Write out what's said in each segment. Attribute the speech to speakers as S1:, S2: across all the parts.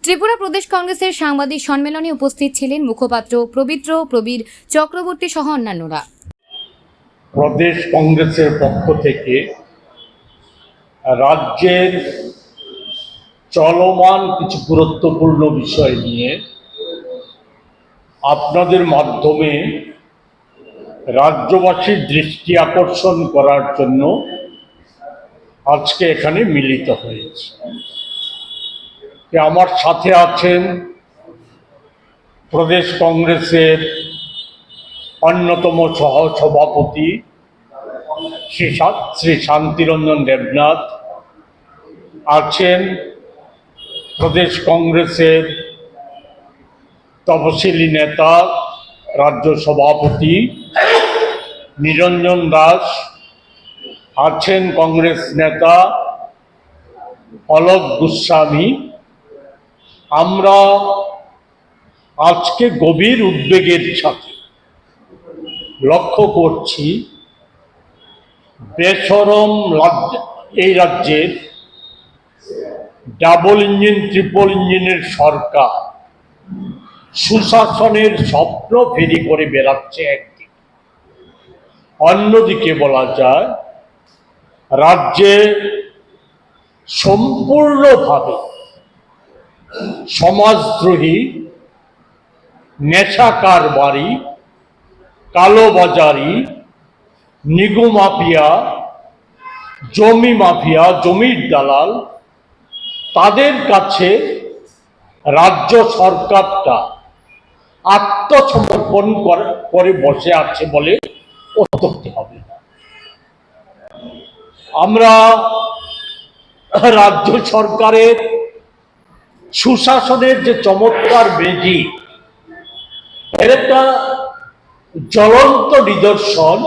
S1: ত্রিপুরা প্রদেশ কংগ্রেসের সাংবাদিক সম্মেলনে উপস্থিত ছিলেন মুখপাত্র পবিত্র প্রবীর চক্রবর্তী সহ অন্যান্যরা।
S2: প্রদেশ কংগ্রেসের পক্ষ থেকে রাজ্যের চলমান কিছু গুরুত্বপূর্ণ বিষয় নিয়ে আপনাদের মাধ্যমে রাজ্যবাসীর দৃষ্টি আকর্ষণ করার জন্য আজকে এখানে মিলিত হয়েছে। আমার সাথে আছেন প্রদেশ কংগ্রেসের অন্যতম সহসভাপতি শ্রী শান্তিরঞ্জন দেবনাথ, আছেন প্রদেশ কংগ্রেসের তপশিলি নেতা রাজ্য সভাপতি নিরঞ্জন দাস, আছেন কংগ্রেস নেতা অলোক গোস্বামী। আমরা আজকে গভীর উদ্বেগের সাথে লক্ষ্য করছি বেশরম এই রাজ্যের ডাবল ইঞ্জিন ট্রিপল ইঞ্জিনের সরকার সুশাসনের স্বপ্ন ফেরি করে বেড়াচ্ছে একদিকে, অন্যদিকে বলা যায় রাজ্যে সম্পূর্ণভাবে সমাজদ্রোহী, নেশা কারবারি, কালোবাজারি, নিগু মাফিয়া, জমি মাফিয়া, জমির দালাল, তাদের কাছে রাজ্য সরকারটা আত্মসমর্পণ করে বসে আছে বলে অত্যুক্তি হবে না। আমরা রাজ্য সরকারের সুশাসনের যে চমৎকার বেজি, এর একটা জ্বলন্ত নিদর্শন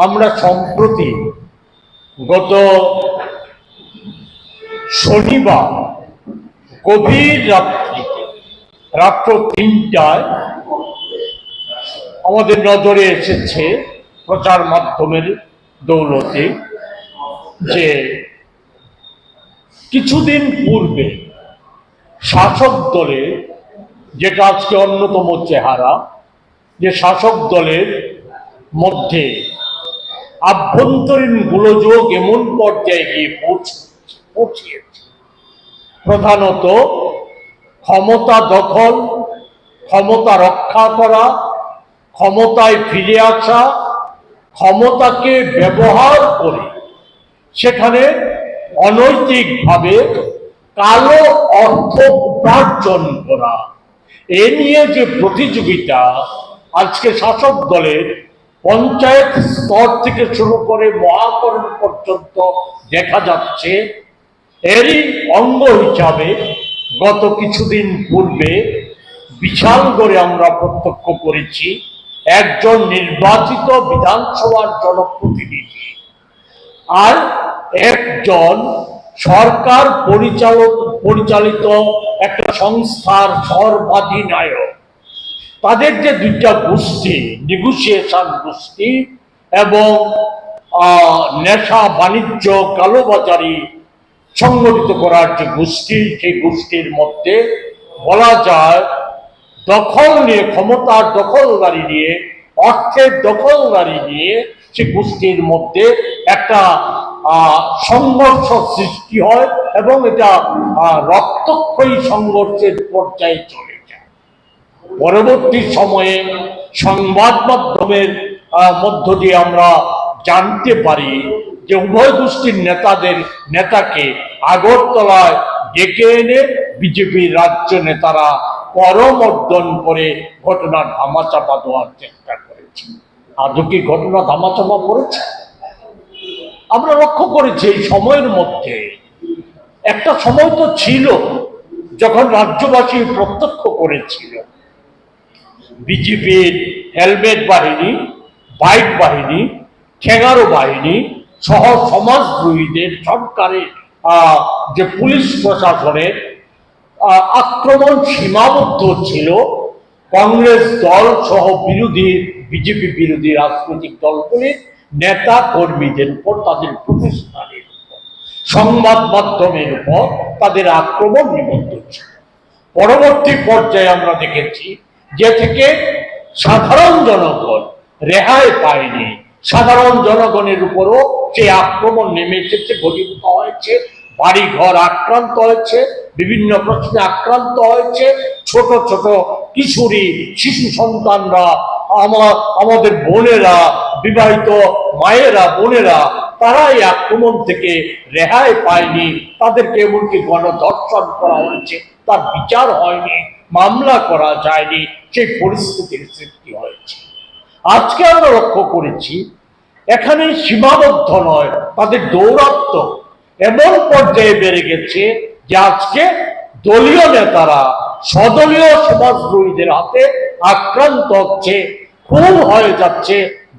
S2: আমরা সম্প্রতি গত শনিবার গভীর রাত্র 3টায় আমাদের নজরে এসেছে প্রচার মাধ্যমের দৌলতে, যে কিছুদিন পূর্বে শাসক দলের, যেটা আজকে অন্যতম চেহারা, যে শাসক দলের মধ্যে আভ্যন্তরীণ গোলযোগ এমন পর্যায়ে গিয়ে পৌঁছিয়েছে, প্রধানত ক্ষমতা দখল, ক্ষমতা রক্ষা করা, ক্ষমতায় ফিরে আসা, ক্ষমতাকে ব্যবহার করে সেখানে অনৈতিকভাবে কালো অর্থ উপার্জন করা, এ নিয়ে যে প্রতিযোগিতা আজকে শাসক দলের পঞ্চায়েত স্তর থেকে শুরু করে মহাকরণ পর্যন্ত দেখা যাচ্ছে, এরই অঙ্গ হিসাবে গত কিছুদিন পূর্বে বিশালগড়ে আমরা প্রত্যক্ষ করেছি একজন নির্বাচিত বিধানসভার জনপ্রতিনিধি আর একজন সরকার পরিচালিত একটা সংস্থার সর্বাধিনায়ক, তাদের যে দুইটা গোষ্ঠী, নেগোসিয়েশন গোষ্ঠী এবং নেশা বাণিজ্য কালোবাজারি সংগঠিত করার যে গোষ্ঠী, সেই গোষ্ঠীর মধ্যে বলা যায় দখল নিয়ে, ক্ষমতার দখলদারি নিয়ে, অর্থের দখলদারি নিয়ে সে গোষ্ঠীর মধ্যে একটা সংঘর্ষ সৃষ্টি হয় এবং এটা রক্তক্ষয়ী সংঘর্ষের পর্যায়ে চলে যায়। পরবর্তী সময়ে সংবাদ মাধ্যমের মধ্য দিয়ে আমরা জানতে পারি যে উভয় গোষ্ঠীর নেতাকে আগরতলায় ডেকে এনে বিজেপির রাজ্য নেতারা করমর্দন করে ঘটনা ধামাচাপা দেওয়ার চেষ্টা করেছে। আদৌ কি ঘটনা ধামাচাপা পড়েছে? আমরা লক্ষ্য করেছি এই সময়ের মধ্যে একটা সময় তো ছিল যখন রাজ্যবাসী প্রত্যক্ষ করেছিল বিজেপির হেলমেট বাহিনী, বাইক বাহিনী, ঠেঙ্গারো বাহিনী সহ সমাজদ্রোহীদের সরকারের যে পুলিশ প্রশাসনের আক্রমণ সীমাবদ্ধ ছিল কংগ্রেস দল সহ বিজেপি বিরোধী রাজনৈতিক দলগুলির নেতা কর্মীদের উপর, তাদের প্রতিষ্ঠানের উপর, সংবাদ মাধ্যমের উপর তাদের আক্রমণ নিবদ্ধ ছিল। পরবর্তী পর্যায়ে আমরা দেখেছি যে থেকে সাধারণ জনগণ রেহাই পায়নি, সাধারণ জনগণের উপরও যে আক্রমণ নেমে এসেছে, ঘনীভূত হয়েছে, বাড়িঘর আক্রান্ত হয়েছে, বিভিন্ন প্রশ্নে আক্রান্ত হয়েছে, ছোট ছোট কিশোরী শিশু সন্তানরা, আমাদের বোনেরা, বিবাহিত মায়েরা, বোনেরা, তারা এই আক্রমণ থেকে রেহাই পায়নি। তাদেরকে এমনকি গণধর্ষণ করা হয়েছে, তার বিচার হয়নি, মামলা করা যায়নি, সেই পরিস্থিতির সৃষ্টি হয়েছে। আজকে আমরা লক্ষ্য করেছি এখানে সীমাবদ্ধ নয়, তাদের দৌরাত্ম্য এমন পর্যায়ে বেড়ে গেছে যে আজকে দলীয় নেতারা সদলীয় সমাজদ্রোহীদের হাতে আক্রান্ত হচ্ছে, খুন হয়ে যাচ্ছে,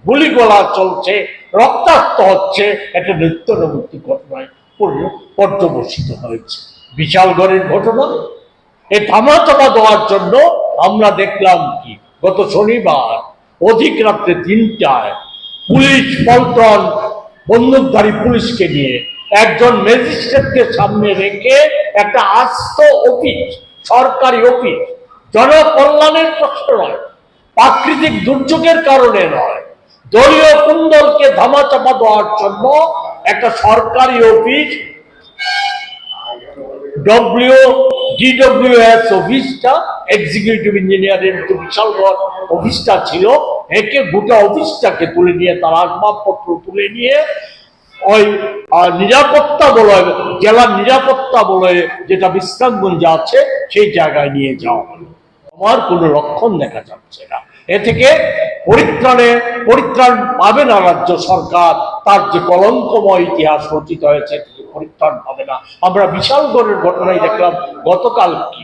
S2: গুলিগোলা চলছে, রক্তাক্ত হচ্ছে। একটা নিত্য নৈমিত্তিক ঘটনায় পর্যবসিত হয়েছে। বিশালগড়ের ঘটনা, এই ধামাচাপা দেওয়ার জন্য আমরা দেখলাম কি গত শনিবার অধিক রাত্রে 3টায় পুলিশ পল্টন বন্দুকধারী পুলিশকে নিয়ে একজন ম্যাজিস্ট্রেটকে সামনে রেখে একটা আস্ত অফিস, সরকারি অফিস, জনকল্যাণের প্রশ্ন নয়, প্রাকৃতিক দুর্যোগের কারণে নয়, দলীয় কুন্দলকে ধামাচাপা দেওয়ার জন্য একটা সরকারি অফিস, DWS অফিসটা, এক্সিকিউটিভ ইঞ্জিনিয়ারের যে বিশালগড় অফিসটা ছিল, একে গোটা অফিসটাকে তুলে নিয়ে, তার আসবাবপত্র তুলে নিয়ে ওই নিরাপত্তা বলয়, জেলার নিরাপত্তা বলয়ে যেটা বিশ্রামগঞ্জে আছে, সেই জায়গায় নিয়ে যাওয়া হলো। আমার কোনো লক্ষণ দেখা যাচ্ছে না। এ থেকে পরিত্রাণ পাবে না রাজ্য সরকার। তার যে কলঙ্কময় ইতিহাস রচিত হয়েছে, পরিত্রাণ পাবে না। আমরা বিশালগড়ের ঘটনায় দেখলাম গতকাল কি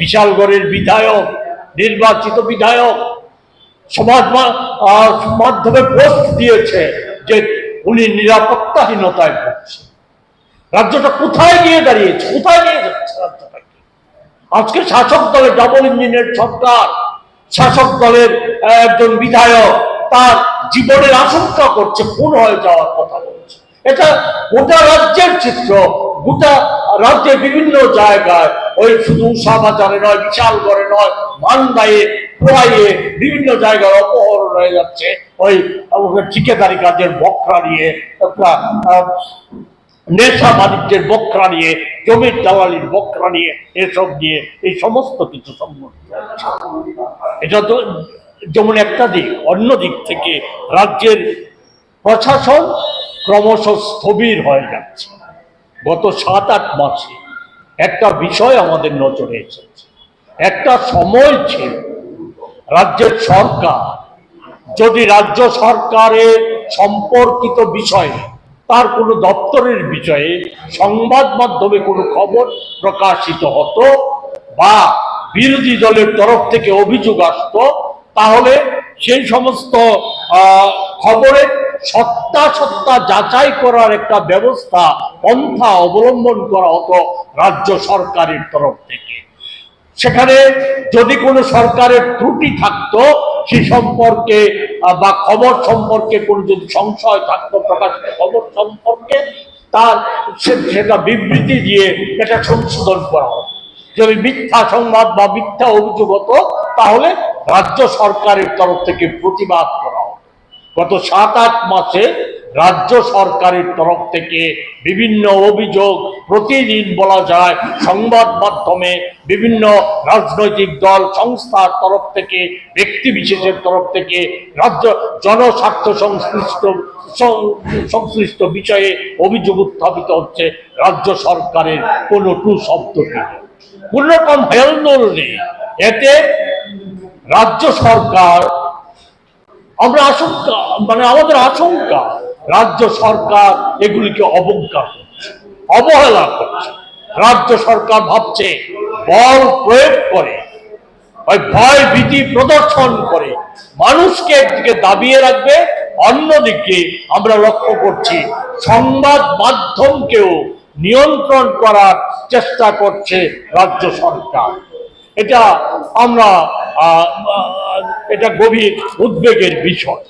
S2: বিশালগড়ের বিধায়ক, নির্বাচিত বিধায়ক সমাজ মাধ্যমে পোস্ট দিয়েছে যে উনি নিরাপত্তাহীনতায় ভুগছে। রাজ্যটা কোথায় গিয়ে দাঁড়িয়েছে, কোথায় নিয়ে যাচ্ছে রাজ্যটাকে? আজকে শাসক দলের ডাবল ইঞ্জিনের সরকার, শাসক দলের একজন বিধায়ক তার জীবনের আশঙ্কা করছে, খুন হয়ে যাওয়ার কথা বলছে। এটা গোটা রাজ্যের চিত্র। গোটা রাজ্যের বিভিন্ন জায়গায়, ওই শুধু উষাবাজারে নয়, বিশালগড়ে নয়, মান্দায়ে, খোয়াইয়ে, বিভিন্ন জায়গায় অপহরণ হয়ে যাচ্ছে। ওই ঠিকাদারি কাজের বকরা নিয়ে, নেশা বাণিজ্যের বকরা নিয়ে, জমির দালালির বকরা নিয়ে, এসব নিয়ে এই সমস্ত কিছু সংগঠিত হচ্ছে। এটা তো যেমন একটা দিক, অন্য দিক থেকে রাজ্যের প্রশাসন ক্রমশ স্থবির হয়ে যাচ্ছে। গত 7-8 মাসে একটা বিষয় আমাদের নজরে এসেছে। একটা সময় ছিল রাজ্যের সরকার যদি রাজ্য সরকারের সম্পর্কিত বিষয়ে, তার কোনো দপ্তরের বিষয়ে সংবাদ মাধ্যমে কোনো খবর প্রকাশিত হতো বা বিরোধী দলের তরফ থেকে অভিযোগ আসতো, তাহলে সেই সমস্ত খবরের সত্তা যাচাই করার একটা ব্যবস্থা, পন্থা অবলম্বন করা হতো রাজ্য সরকারের তরফ থেকে। সেখানে যদি কোনো সরকারের ত্রুটি থাকতো, সে সম্পর্কে বা খবর সম্পর্কে কোনো যদি সংশয় থাকতো, প্রকাশিত খবর সম্পর্কে, তার সেটা বিবৃতি দিয়ে এটা সংশোধন করা হতো। যদি মিথ্যা সংবাদ বা মিথ্যা অভিযোগ হতো, তাহলে রাজ্য সরকারের তরফ থেকে প্রতিবাদ করা হতো। গত 7-8 মাসে রাজ্য সরকারের তরফ থেকে বিভিন্ন অভিযোগ প্রতিদিন বলা যায়, সংবাদ মাধ্যমে, বিভিন্ন রাজনৈতিক দল সংস্থার তরফ থেকে, ব্যক্তি বিশেষের তরফ থেকে, রাজ্য জনস্বার্থ সংশ্লিষ্ট বিষয়ে অভিযোগ উত্থাপিত হচ্ছে। রাজ্য সরকারের কোনো টু শব্দ নেই, কোন রকম হেলদোল নেই। এতে রাজ্য সরকার, আমাদের আশঙ্কা রাজ্য সরকার এগুলিকে অবজ্ঞা করছে, অবহেলা করছে। রাজ্য সরকার ভাবছে বল প্রয়োগ করে, ওই ভয় ভীতি প্রদর্শন করে মানুষকে একদিকে দাবিয়ে রাখবে, অন্যদিকে আমরা লক্ষ্য করছি সংবাদ মাধ্যমকেও নিয়ন্ত্রণ করার চেষ্টা করছে রাজ্য সরকার। এটা গভীর উদ্বেগের বিষয়।